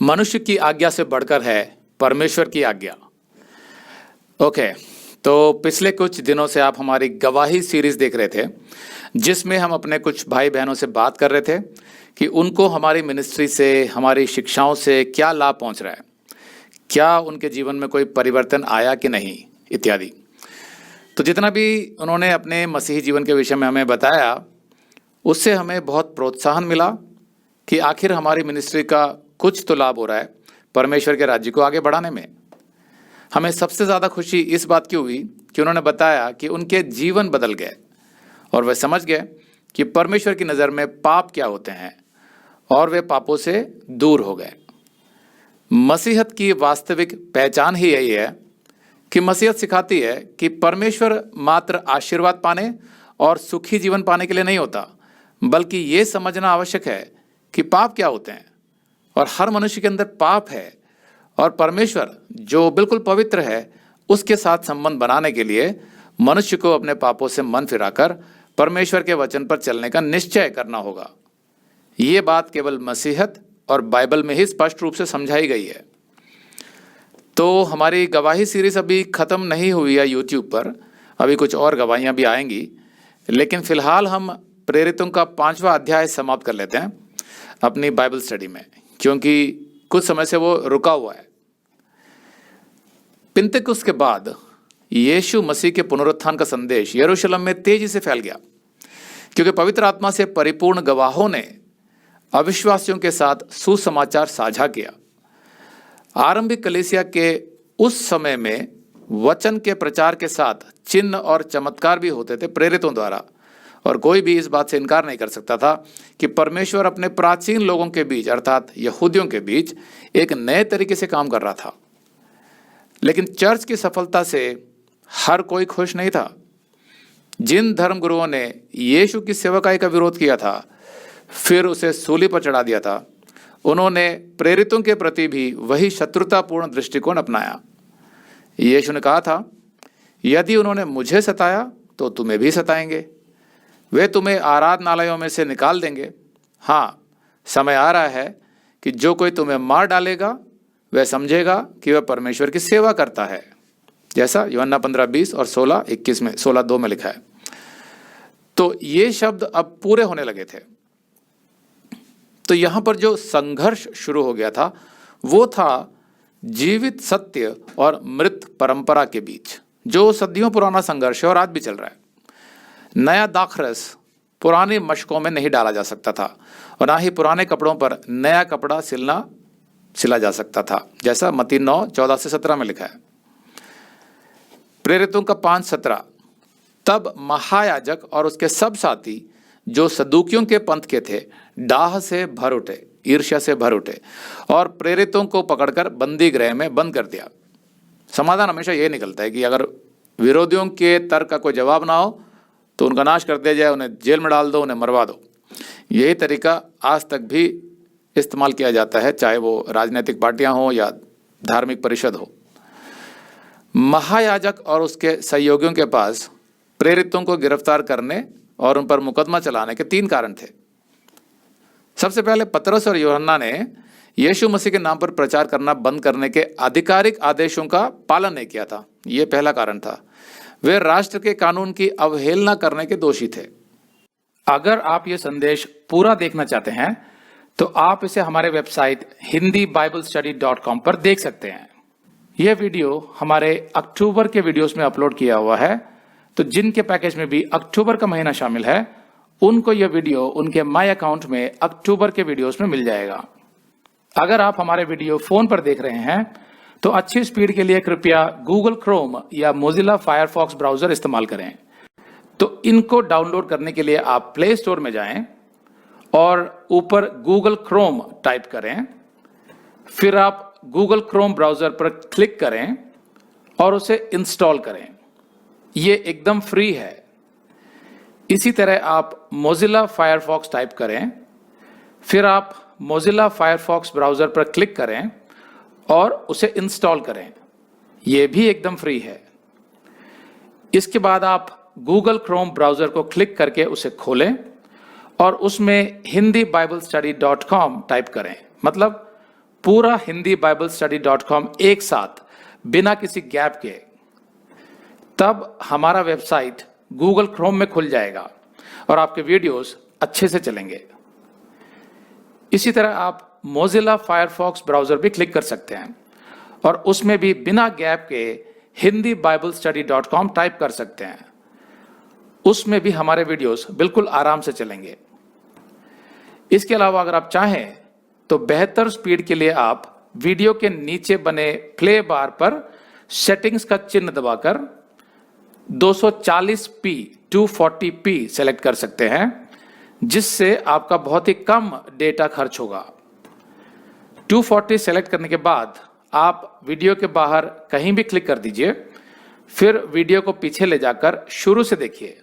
मनुष्य की आज्ञा से बढ़कर है परमेश्वर की आज्ञा। ओके, तो पिछले कुछ दिनों से आप हमारी गवाही सीरीज देख रहे थे, जिसमें हम अपने कुछ भाई बहनों से बात कर रहे थे कि उनको हमारी मिनिस्ट्री से, हमारी शिक्षाओं से क्या लाभ पहुंच रहा है, क्या उनके जीवन में कोई परिवर्तन आया कि नहीं, इत्यादि। तो जितना भी उन्होंने अपने मसीही जीवन के विषय में हमें बताया, उससे हमें बहुत प्रोत्साहन मिला कि आखिर हमारी मिनिस्ट्री का कुछ तो लाभ हो रहा है परमेश्वर के राज्य को आगे बढ़ाने में। हमें सबसे ज़्यादा खुशी इस बात की हुई कि उन्होंने बताया कि उनके जीवन बदल गए और वे समझ गए कि परमेश्वर की नज़र में पाप क्या होते हैं और वे पापों से दूर हो गए। मसीहत की वास्तविक पहचान ही यही है कि मसीहत सिखाती है कि परमेश्वर मात्र आशीर्वाद पाने और सुखी जीवन पाने के लिए नहीं होता, बल्कि ये समझना आवश्यक है कि पाप क्या होते हैं और हर मनुष्य के अंदर पाप है और परमेश्वर जो बिल्कुल पवित्र है उसके साथ संबंध बनाने के लिए मनुष्य को अपने पापों से मन फिराकर परमेश्वर के वचन पर चलने का निश्चय करना होगा। ये बात केवल मसीहत और बाइबल में ही स्पष्ट रूप से समझाई गई है। तो हमारी गवाही सीरीज अभी ख़त्म नहीं हुई है यूट्यूब पर, अभी कुछ और गवाहियाँ भी आएंगी, लेकिन फिलहाल हम प्रेरितों का 5वां अध्याय समाप्त कर लेते हैं अपनी बाइबल स्टडी में, क्योंकि कुछ समय से वो रुका हुआ है। पिंतेकुस्त के बाद यीशु मसीह के पुनरुत्थान का संदेश यरूशलेम में तेजी से फैल गया, क्योंकि पवित्र आत्मा से परिपूर्ण गवाहों ने अविश्वासियों के साथ सुसमाचार साझा किया। आरंभिक कलीसिया के उस समय में वचन के प्रचार के साथ चिन्ह और चमत्कार भी होते थे प्रेरितों द्वारा, और कोई भी इस बात से इनकार नहीं कर सकता था कि परमेश्वर अपने प्राचीन लोगों के बीच अर्थात यहूदियों के बीच एक नए तरीके से काम कर रहा था। लेकिन चर्च की सफलता से हर कोई खुश नहीं था। जिन धर्मगुरुओं ने यीशु की सेवकाई का विरोध किया था, फिर उसे सूली पर चढ़ा दिया था, उन्होंने प्रेरितों के प्रति भी वही शत्रुतापूर्ण दृष्टिकोण अपनाया। यीशु ने कहा था, यदि उन्होंने मुझे सताया तो तुम्हें भी सताएंगे, वे तुम्हें आराधनालयों में से निकाल देंगे। हाँ, समय आ रहा है कि जो कोई तुम्हें मार डालेगा वह समझेगा कि वह परमेश्वर की सेवा करता है, जैसा यूहन्ना 15:20 और 16:21 में 16:2 में लिखा है। तो ये शब्द अब पूरे होने लगे थे। तो यहाँ पर जो संघर्ष शुरू हो गया था वो था जीवित सत्य और मृत परंपरा के बीच, जो सदियों पुराना संघर्ष है और आज भी चल रहा है। नया दाखरस पुराने मशकों में नहीं डाला जा सकता था और ना ही पुराने कपड़ों पर नया कपड़ा सिला जा सकता था, जैसा मत्ती 9:14-17 में लिखा है। प्रेरितों का 5:17, तब महायाजक और उसके सब साथी जो सदूकियों के पंथ के थे डाह से भर उठे, ईर्ष्या से भर उठे और प्रेरितों को पकड़कर बंदी गृह में बंद कर दिया। समाधान हमेशा ये निकलता है कि अगर विरोधियों के तर्क का कोई जवाब ना हो तो उनका नाश कर दिया जाए, उन्हें जेल में डाल दो, उन्हें मरवा दो। यही तरीका आज तक भी इस्तेमाल किया जाता है, चाहे वो राजनीतिक पार्टियां हो या धार्मिक परिषद हो। महायाजक और उसके सहयोगियों के पास प्रेरितों को गिरफ्तार करने और उन पर मुकदमा चलाने के 3 कारण थे। सबसे पहले पतरस और यूहन्ना ने यीशु मसीह के नाम पर प्रचार करना बंद करने के आधिकारिक आदेशों का पालन नहीं किया था, यह पहला कारण था। वे राष्ट्र के कानून की अवहेलना करने के दोषी थे। अगर आप ये संदेश पूरा देखना चाहते हैं तो आप इसे हमारे वेबसाइट hindiBiblestudy.com पर देख सकते हैं। यह वीडियो हमारे अक्टूबर के वीडियोस में अपलोड किया हुआ है, तो जिनके पैकेज में भी अक्टूबर का महीना शामिल है उनको यह वीडियो उनके माई अकाउंट में अक्टूबर के वीडियोस में मिल जाएगा। अगर आप हमारे वीडियो फोन पर देख रहे हैं तो अच्छी स्पीड के लिए कृपया गूगल क्रोम या मोजिला फायरफॉक्स ब्राउजर इस्तेमाल करें। तो इनको डाउनलोड करने के लिए आप प्ले स्टोर में जाएं और ऊपर गूगल क्रोम टाइप करें, फिर आप गूगल क्रोम ब्राउजर पर क्लिक करें और उसे इंस्टॉल करें। ये एकदम फ्री है। इसी तरह आप मोजिला फायरफॉक्स टाइप करें, फिर आप मोजिला फायरफॉक्स ब्राउजर पर क्लिक करें और उसे इंस्टॉल करें। यह भी एकदम फ्री है। इसके बाद आप गूगल क्रोम ब्राउजर को क्लिक करके उसे खोलें और उसमें hindiBiblestudy.com टाइप करें, मतलब पूरा hindiBiblestudy.com एक साथ बिना किसी गैप के, तब हमारा वेबसाइट गूगल क्रोम में खुल जाएगा और आपके वीडियोस अच्छे से चलेंगे। इसी तरह आप मोजिला फायरफॉक्स ब्राउजर भी क्लिक कर सकते हैं और उसमें भी बिना गैप के hindiBiblestudy.com टाइप कर सकते हैं। उसमें भी हमारे वीडियोस बिल्कुल आराम से चलेंगे। इसके अलावा अगर आप चाहें तो बेहतर स्पीड के लिए आप वीडियो के नीचे बने प्ले बार पर सेटिंग्स का चिन्ह दबाकर 240p 240p सेलेक्ट कर सकते हैं, जिससे आपका बहुत ही कम डेटा खर्च होगा। 240 सेलेक्ट करने के बाद आप वीडियो के बाहर कहीं भी क्लिक कर दीजिए, फिर वीडियो को पीछे ले जाकर शुरू से देखिए।